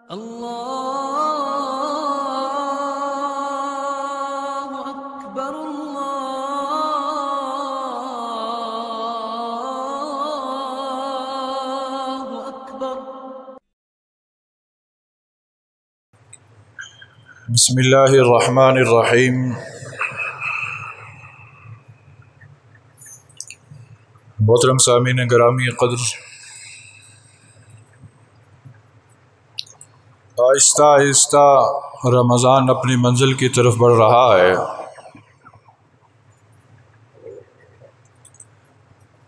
الله أكبر الله أكبر بسم اللہ الرحمن الرحیم۔ محترم سامعین گرامی قدر، آہستہ آہستہ رمضان اپنی منزل کی طرف بڑھ رہا ہے۔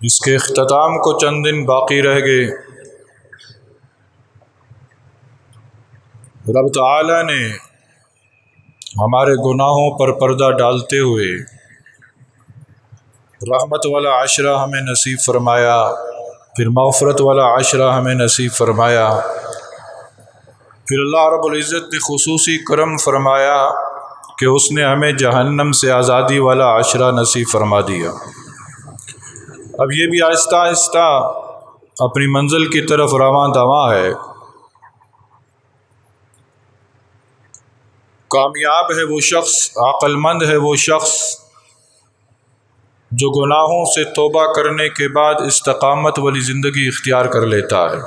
اس کے اختتام کو چند دن باقی رہ گئے۔ رب تعالی نے ہمارے گناہوں پر پردہ ڈالتے ہوئے رحمت والا عشرہ ہمیں نصیب فرمایا، پھر مغفرت والا عشرہ ہمیں نصیب فرمایا، پھر اللہ رب العزت نے خصوصی کرم فرمایا کہ اس نے ہمیں جہنم سے آزادی والا عشرہ نصیب فرما دیا۔ اب یہ بھی آہستہ آہستہ اپنی منزل کی طرف رواں دواں ہے۔ کامیاب ہے وہ شخص، عقل مند ہے وہ شخص جو گناہوں سے توبہ کرنے کے بعد استقامت والی زندگی اختیار کر لیتا ہے۔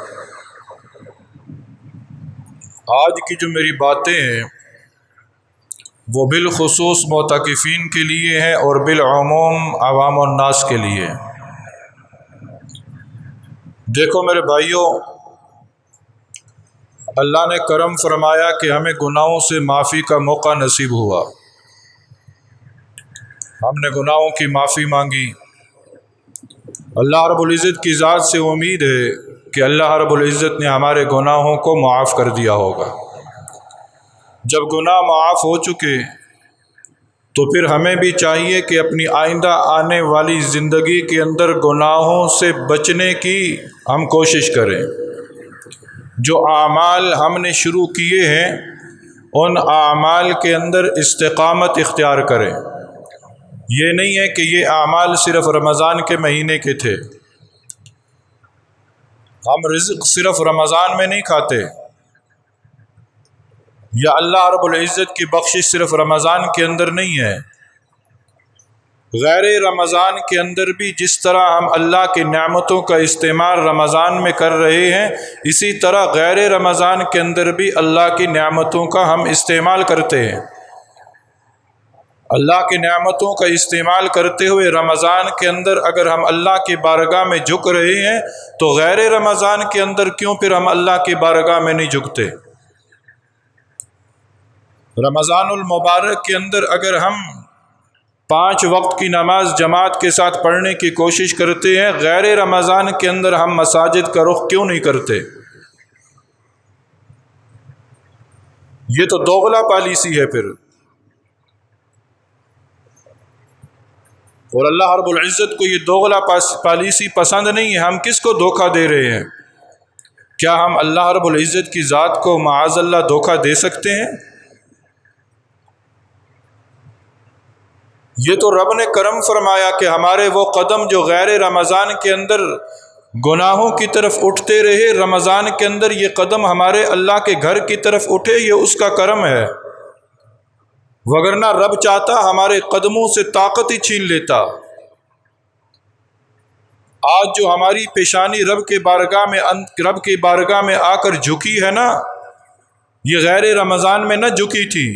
آج کی جو میری باتیں ہیں وہ بالخصوص معتکفین کے لیے ہیں اور بالعموم عوام الناس کے لیے۔ دیکھو میرے بھائیوں، اللہ نے کرم فرمایا کہ ہمیں گناہوں سے معافی کا موقع نصیب ہوا۔ ہم نے گناہوں کی معافی مانگی۔ اللہ رب العزت کی ذات سے امید ہے کہ اللہ رب العزت نے ہمارے گناہوں کو معاف کر دیا ہوگا۔ جب گناہ معاف ہو چکے تو پھر ہمیں بھی چاہیے کہ اپنی آئندہ آنے والی زندگی کے اندر گناہوں سے بچنے کی ہم کوشش کریں۔ جو اعمال ہم نے شروع کیے ہیں ان اعمال کے اندر استقامت اختیار کریں۔ یہ نہیں ہے کہ یہ اعمال صرف رمضان کے مہینے کے تھے، ہم رزق صرف رمضان میں نہیں کھاتے، یا اللہ رب العزت کی بخشش صرف رمضان کے اندر نہیں ہے، غیر رمضان کے اندر بھی جس طرح ہم اللہ کی نعمتوں کا استعمال رمضان میں کر رہے ہیں، اسی طرح غیر رمضان کے اندر بھی اللہ کی نعمتوں کا ہم استعمال کرتے ہیں۔ اللہ کی نعمتوں کا استعمال کرتے ہوئے رمضان کے اندر اگر ہم اللہ کی بارگاہ میں جھک رہے ہیں تو غیر رمضان کے اندر کیوں پھر ہم اللہ کی بارگاہ میں نہیں جھکتے؟ رمضان المبارک کے اندر اگر ہم 5 وقت کی نماز جماعت کے ساتھ پڑھنے کی کوشش کرتے ہیں، غیر رمضان کے اندر ہم مساجد کا رخ کیوں نہیں کرتے؟ یہ تو دوغلا پالیسی ہے پھر، اور اللہ رب العزت کو یہ دوغلا پالیسی پسند نہیں ہے۔ ہم کس کو دھوکہ دے رہے ہیں؟ کیا ہم اللہ رب العزت کی ذات کو معاذ اللہ دھوکہ دے سکتے ہیں؟ یہ تو رب نے کرم فرمایا کہ ہمارے وہ قدم جو غیر رمضان کے اندر گناہوں کی طرف اٹھتے رہے، رمضان کے اندر یہ قدم ہمارے اللہ کے گھر کی طرف اٹھے، یہ اس کا کرم ہے، وگرنہ رب چاہتا ہمارے قدموں سے طاقت ہی چھین لیتا۔ آج جو ہماری پیشانی رب کی بارگاہ میں آ کر جھکی ہے نا، یہ غیر رمضان میں نہ جھکی تھی،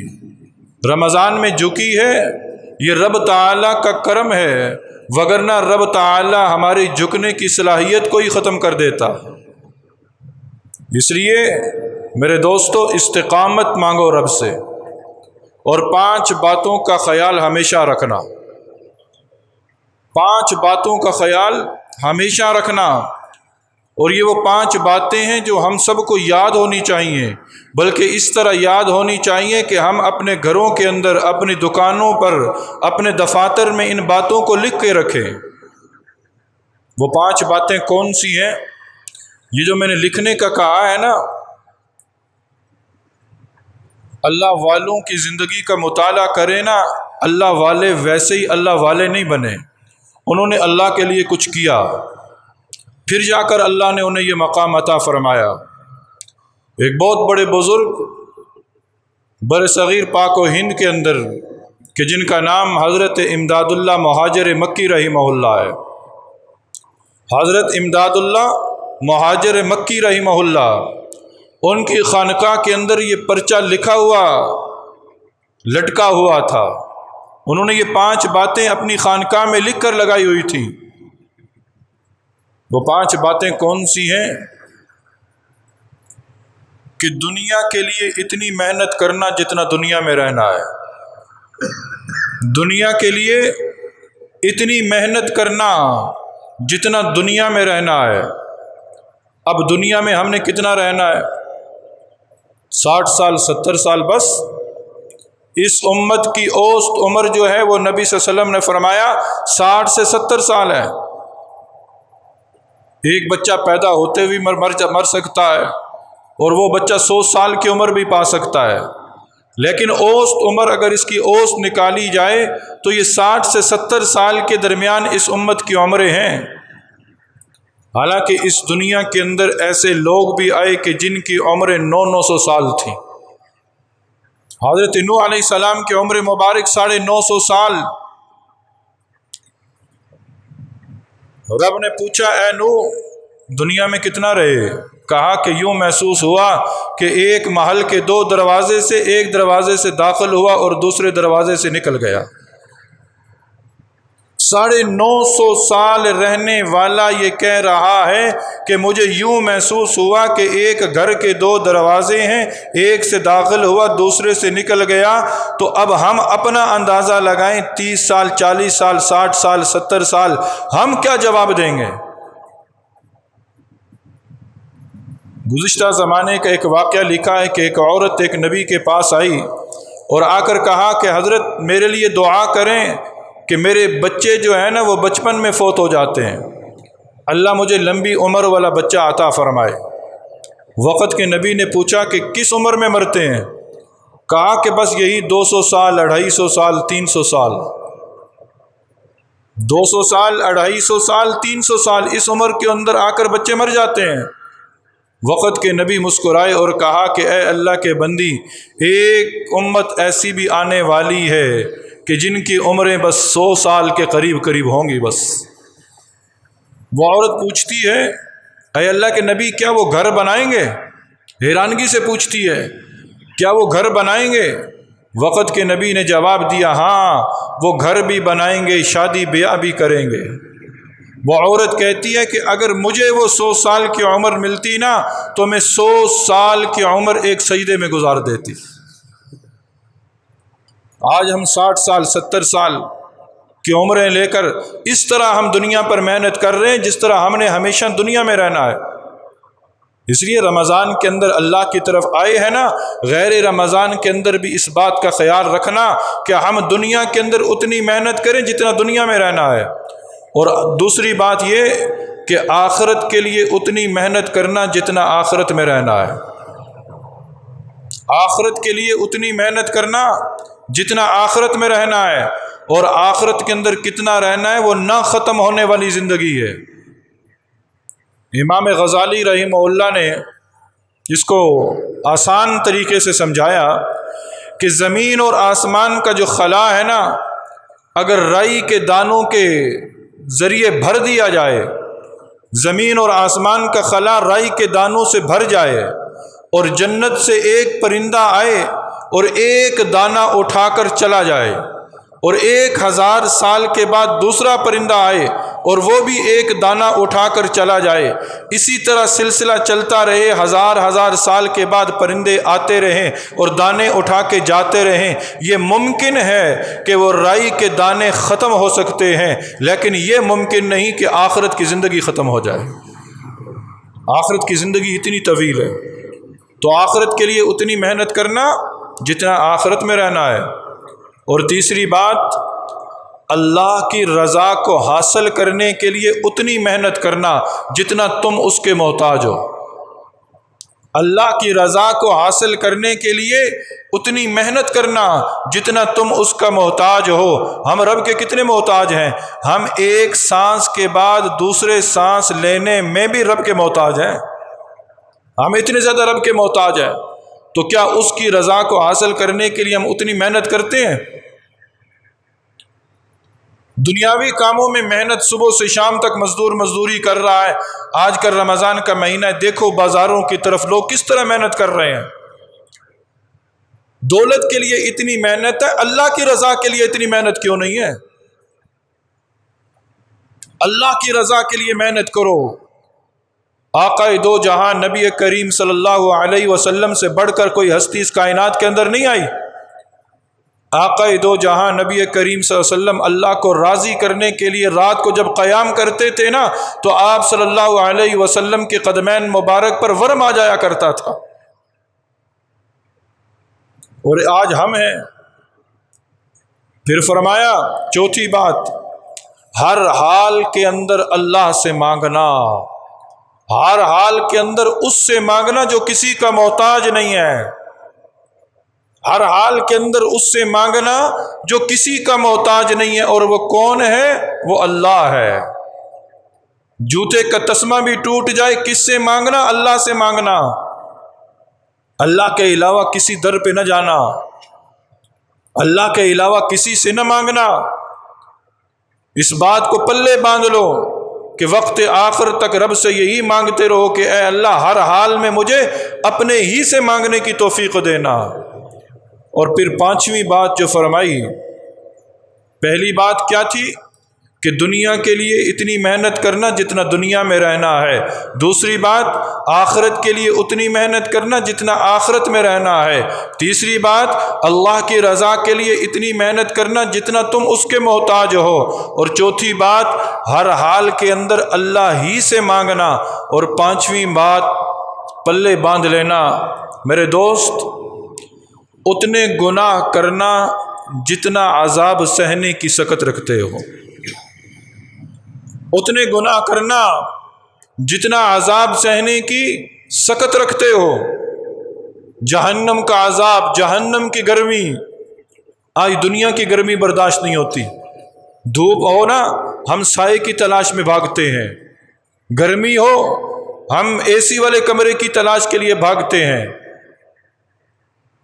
رمضان میں جھکی ہے، یہ رب تعالیٰ کا کرم ہے، وگرنہ رب تعالیٰ ہماری جھکنے کی صلاحیت کو ہی ختم کر دیتا۔ اس لیے میرے دوستو، استقامت مانگو رب سے، اور 5 باتوں کا خیال ہمیشہ رکھنا، 5 باتوں کا خیال ہمیشہ رکھنا، اور یہ وہ 5 باتیں ہیں جو ہم سب کو یاد ہونی چاہیے، بلکہ اس طرح یاد ہونی چاہیے کہ ہم اپنے گھروں کے اندر، اپنی دکانوں پر، اپنے دفاتر میں ان باتوں کو لکھ کے رکھیں۔ وہ 5 باتیں کون سی ہیں؟ یہ جو میں نے لکھنے کا کہا ہے نا، اللہ والوں کی زندگی کا مطالعہ کرے نا، اللہ والے ویسے ہی اللہ والے نہیں بنے، انہوں نے اللہ کے لیے کچھ کیا، پھر جا کر اللہ نے انہیں یہ مقام عطا فرمایا۔ ایک بہت بڑے بزرگ بر صغیر پاک و ہند کے اندر کہ جن کا نام حضرت امداد اللہ مہاجر مکی رحمہ اللہ ہے، حضرت امداد اللہ مہاجر مکی رحمہ اللہ، ان کی خانقاہ کے اندر یہ پرچہ لکھا ہوا لٹکا ہوا تھا۔ انہوں نے یہ 5 باتیں اپنی خانقاہ میں لکھ کر لگائی ہوئی تھیں۔ وہ 5 باتیں کون سی ہیں؟ کہ دنیا کے لیے اتنی محنت کرنا جتنا دنیا میں رہنا ہے، دنیا کے لیے اتنی محنت کرنا جتنا دنیا میں رہنا ہے۔ اب دنیا میں ہم نے کتنا رہنا ہے؟ 60 سال 70 سال بس۔ اس امت کی اوسط عمر جو ہے وہ نبی صلی اللہ علیہ وسلم نے فرمایا 60 سے 70 سال ہے۔ ایک بچہ پیدا ہوتے ہوئے مر سکتا ہے اور وہ بچہ 100 سال کی عمر بھی پا سکتا ہے، لیکن اوسط عمر اگر اس کی اوسط نکالی جائے تو یہ 60 سے 70 سال کے درمیان اس امت کی عمریں ہیں۔ حالانکہ اس دنیا کے اندر ایسے لوگ بھی آئے کہ جن کی عمریں 900 سال تھیں۔ حضرت نوح علیہ السلام کی عمر مبارک 950 سال۔ رب نے پوچھا اے نوح دنیا میں کتنا رہے؟ کہا کہ یوں محسوس ہوا کہ ایک محل کے 2 دروازے سے ایک دروازے سے داخل ہوا اور دوسرے دروازے سے نکل گیا۔ 950 سال رہنے والا یہ کہہ رہا ہے کہ مجھے یوں محسوس ہوا کہ ایک گھر کے 2 دروازے ہیں، ایک سے داخل ہوا دوسرے سے نکل گیا۔ تو اب ہم اپنا اندازہ لگائیں 30 سال 40 سال 60 سال 70 سال ہم کیا جواب دیں گے؟ گزشتہ زمانے کا ایک واقعہ لکھا ہے کہ ایک عورت ایک نبی کے پاس آئی اور آ کر کہا کہ حضرت میرے لیے دعا کریں کہ میرے بچے جو ہیں نا وہ بچپن میں فوت ہو جاتے ہیں، اللہ مجھے لمبی عمر والا بچہ عطا فرمائے۔ وقت کے نبی نے پوچھا کہ کس عمر میں مرتے ہیں؟ کہا کہ بس یہی 200 سال 250 سال 300 سال 200 سال 250 سال 300 سال اس عمر کے اندر آ کر بچے مر جاتے ہیں۔ وقت کے نبی مسکرائے اور کہا کہ اے اللہ کے بندی، ایک امت ایسی بھی آنے والی ہے کہ جن کی عمریں بس 100 سال کے قریب ہوں گی بس۔ وہ عورت پوچھتی ہے اے اللہ کے نبی کیا وہ گھر بنائیں گے؟ حیرانگی سے پوچھتی ہے کیا وہ گھر بنائیں گے؟ وقت کے نبی نے جواب دیا ہاں وہ گھر بھی بنائیں گے، شادی بیاہ بھی کریں گے۔ وہ عورت کہتی ہے کہ اگر مجھے وہ 100 سال کی عمر ملتی نا تو میں 100 سال کی عمر ایک سجدے میں گزار دیتی۔ آج ہم 60 سال 70 سال کی عمریں لے کر اس طرح ہم دنیا پر محنت کر رہے ہیں جس طرح ہم نے ہمیشہ دنیا میں رہنا ہے۔ اس لیے رمضان کے اندر اللہ کی طرف آئے ہیں نا، غیر رمضان کے اندر بھی اس بات کا خیال رکھنا کہ ہم دنیا کے اندر اتنی محنت کریں جتنا دنیا میں رہنا ہے، اور دوسری بات یہ کہ آخرت کے لیے اتنی محنت کرنا جتنا آخرت میں رہنا ہے۔ آخرت کے لیے اتنی محنت کرنا جتنا آخرت میں رہنا ہے، اور آخرت کے اندر کتنا رہنا ہے وہ نہ ختم ہونے والی زندگی ہے۔ امام غزالی رحمہ اللہ نے اس کو آسان طریقے سے سمجھایا کہ زمین اور آسمان کا جو خلا ہے نا، اگر رائی کے دانوں کے ذریعے بھر دیا جائے، زمین اور آسمان کا خلا رائی کے دانوں سے بھر جائے اور جنت سے ایک پرندہ آئے اور ایک دانہ اٹھا کر چلا جائے، اور 1000 سال کے بعد دوسرا پرندہ آئے اور وہ بھی ایک دانہ اٹھا کر چلا جائے، اسی طرح سلسلہ چلتا رہے، 1000 سال کے بعد پرندے آتے رہیں اور دانے اٹھا کے جاتے رہیں، یہ ممکن ہے کہ وہ رائی کے دانے ختم ہو سکتے ہیں، لیکن یہ ممکن نہیں کہ آخرت کی زندگی ختم ہو جائے۔ آخرت کی زندگی اتنی طویل ہے، تو آخرت کے لیے اتنی محنت کرنا جتنا آخرت میں رہنا ہے۔ اور تیسری بات، اللہ کی رضا کو حاصل کرنے کے لیے اتنی محنت کرنا جتنا تم اس کے محتاج ہو۔ اللہ کی رضا کو حاصل کرنے کے لیے اتنی محنت کرنا جتنا تم اس کا محتاج ہو۔ ہم رب کے کتنے محتاج ہیں؟ ہم ایک سانس کے بعد دوسرے سانس لینے میں بھی رب کے محتاج ہیں۔ ہم اتنے زیادہ رب کے محتاج ہیں، تو کیا اس کی رضا کو حاصل کرنے کے لیے ہم اتنی محنت کرتے ہیں؟ دنیاوی کاموں میں محنت، صبح سے شام تک مزدوری کر رہا ہے۔ آج کل رمضان کا مہینہ ہے، دیکھو بازاروں کی طرف لوگ کس طرح محنت کر رہے ہیں۔ دولت کے لیے اتنی محنت ہے، اللہ کی رضا کے لیے اتنی محنت کیوں نہیں ہے؟ اللہ کی رضا کے لیے محنت کرو۔ آقا دو جہاں نبی کریم صلی اللہ علیہ وسلم سے بڑھ کر کوئی ہستی اس کائنات کے اندر نہیں آئی۔ آقا دو جہاں نبی کریم صلی اللہ علیہ وسلم اللہ کو راضی کرنے کے لیے رات کو جب قیام کرتے تھے نا، تو آپ صلی اللہ علیہ وسلم کے قدمین مبارک پر ورم آ جایا کرتا تھا۔ اور آج ہم ہیں۔ پھر فرمایا چوتھی بات، ہر حال کے اندر اللہ سے مانگنا، ہر حال کے اندر اس سے مانگنا جو کسی کا محتاج نہیں ہے، ہر حال کے اندر اس سے مانگنا جو کسی کا محتاج نہیں ہے۔ اور وہ کون ہے؟ وہ اللہ ہے۔ جوتے کا تسمہ بھی ٹوٹ جائے، کس سے مانگنا؟ اللہ سے مانگنا۔ اللہ کے علاوہ کسی در پہ نہ جانا، اللہ کے علاوہ کسی سے نہ مانگنا۔ اس بات کو پلے باندھ لو کہ وقت آخر تک رب سے یہی مانگتے رہو کہ اے اللہ ہر حال میں مجھے اپنے ہی سے مانگنے کی توفیق دینا۔ اور پھر پانچویں بات جو فرمائی، پہلی بات کیا تھی کہ دنیا کے لیے اتنی محنت کرنا جتنا دنیا میں رہنا ہے۔ دوسری بات، آخرت کے لیے اتنی محنت کرنا جتنا آخرت میں رہنا ہے۔ تیسری بات، اللہ کی رضا کے لیے اتنی محنت کرنا جتنا تم اس کے محتاج ہو۔ اور چوتھی بات، ہر حال کے اندر اللہ ہی سے مانگنا۔ اور پانچویں بات پلے باندھ لینا میرے دوست، اتنے گناہ کرنا جتنا عذاب سہنے کی سکت رکھتے ہو، اتنے گناہ کرنا جتنا عذاب سہنے کی سکت رکھتے ہو۔ جہنم کا عذاب، جہنم کی گرمی، آج دنیا کی گرمی برداشت نہیں ہوتی۔ دھوپ ہو نا، ہم سائے کی تلاش میں بھاگتے ہیں، گرمی ہو ہم اے سی والے کمرے کی تلاش کے لیے بھاگتے ہیں۔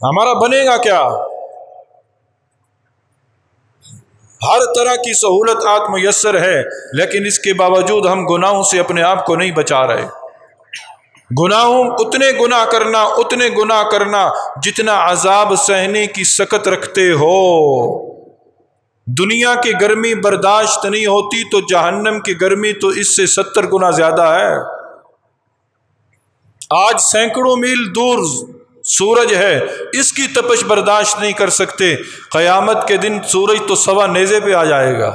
ہمارا بنے گا کیا؟ ہر طرح کی سہولت آج میسر ہے، لیکن اس کے باوجود ہم گناہوں سے اپنے آپ کو نہیں بچا رہے۔ گناہوں، اتنے گناہ کرنا جتنا عذاب سہنے کی سکت رکھتے ہو۔ دنیا کی گرمی برداشت نہیں ہوتی تو جہنم کی گرمی تو اس سے 70 گنا زیادہ ہے۔ آج سینکڑوں میل دور سورج ہے، اس کی تپش برداشت نہیں کر سکتے، قیامت کے دن سورج تو سوا نیزے پہ آ جائے گا۔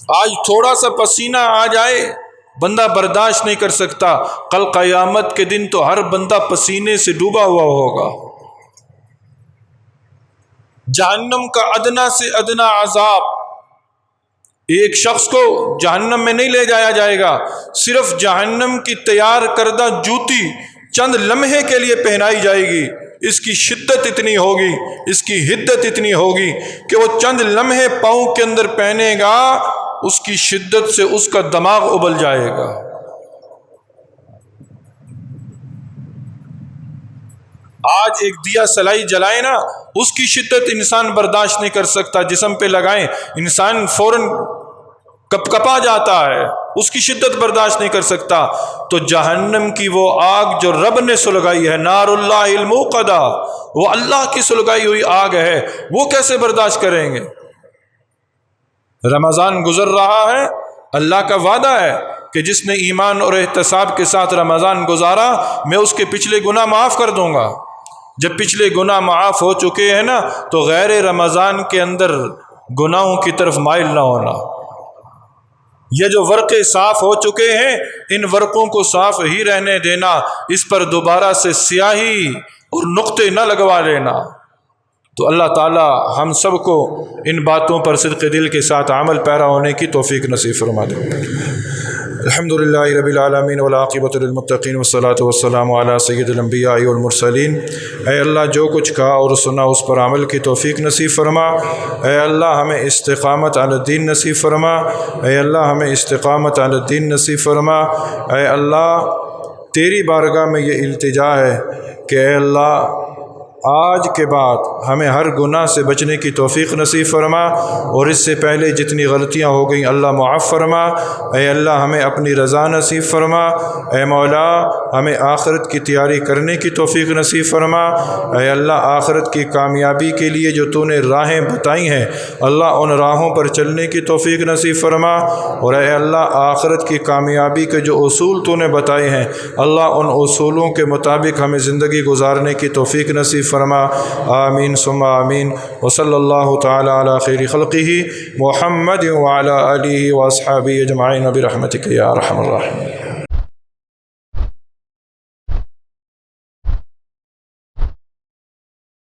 آج تھوڑا سا پسینہ آ جائے بندہ برداشت نہیں کر سکتا، کل قیامت کے دن تو ہر بندہ پسینے سے ڈوبا ہوا ہوگا۔ جہنم کا ادنا سے ادنا عذاب، ایک شخص کو جہنم میں نہیں لے جایا جائے گا، صرف جہنم کی تیار کردہ جوتی چند لمحے کے لیے پہنائی جائے گی۔ اس کی شدت اتنی ہوگی، اس کی حدت اتنی ہوگی کہ وہ چند لمحے پاؤں کے اندر پہنے گا، اس کی شدت سے اس کا دماغ ابل جائے گا۔ آج ایک دیا سلائی جلائے نا، اس کی شدت انسان برداشت نہیں کر سکتا، جسم پہ لگائیں انسان فوراً کپا جاتا ہے، اس کی شدت برداشت نہیں کر سکتا۔ تو جہنم کی وہ آگ جو رب نے سلگائی ہے، نار اللہ الموقدہ، وہ اللہ کی سلگائی ہوئی آگ ہے، وہ کیسے برداشت کریں گے؟ رمضان گزر رہا ہے، اللہ کا وعدہ ہے کہ جس نے ایمان اور احتساب کے ساتھ رمضان گزارا میں اس کے پچھلے گناہ معاف کر دوں گا۔ جب پچھلے گناہ معاف ہو چکے ہیں نا، تو غیر رمضان کے اندر گناہوں کی طرف مائل نہ ہونا۔ یہ جو ورقے صاف ہو چکے ہیں، ان ورقوں کو صاف ہی رہنے دینا، اس پر دوبارہ سے سیاہی اور نقطے نہ لگوا لینا۔ تو اللہ تعالی ہم سب کو ان باتوں پر صدق دل کے ساتھ عمل پیرا ہونے کی توفیق نصیب فرما دے۔ الحمدللہ رب العالمین والعاقبۃ للمتقین والصلاۃ والسلام علی سید الانبیاء والمرسلین۔ اے اللہ جو کچھ کہا اور سنا اس پر عمل کی توفیق نصیب فرما۔ اے اللہ ہمیں استقامت علی الدین نصیب فرما۔ اے اللہ ہمیں استقامت علی الدین نصیب فرما۔ اے اللہ تیری بارگاہ میں یہ التجا ہے کہ اے اللہ آج کے بعد ہمیں ہر گناہ سے بچنے کی توفیق نصیب فرما، اور اس سے پہلے جتنی غلطیاں ہو گئیں اللہ معاف فرما۔ اے اللہ ہمیں اپنی رضا نصیب فرما۔ اے مولا ہمیں آخرت کی تیاری کرنے کی توفیق نصیب فرما۔ اے اللہ آخرت کی کامیابی کے لیے جو تو نے راہیں بتائی ہیں اللہ ان راہوں پر چلنے کی توفیق نصیب فرما، اور اے اللہ آخرت کی کامیابی کے جو اصول تو نے بتائے ہیں اللہ ان اصولوں کے مطابق ہمیں زندگی گزارنے کی توفیق نصیب فرما۔ آمین ثم آمین۔ وصلی اللہ تعالی علی خیر خلقہ محمد وعلی آلہ واصحابہ اجمعین برحمتک یا ارحم الراحمین۔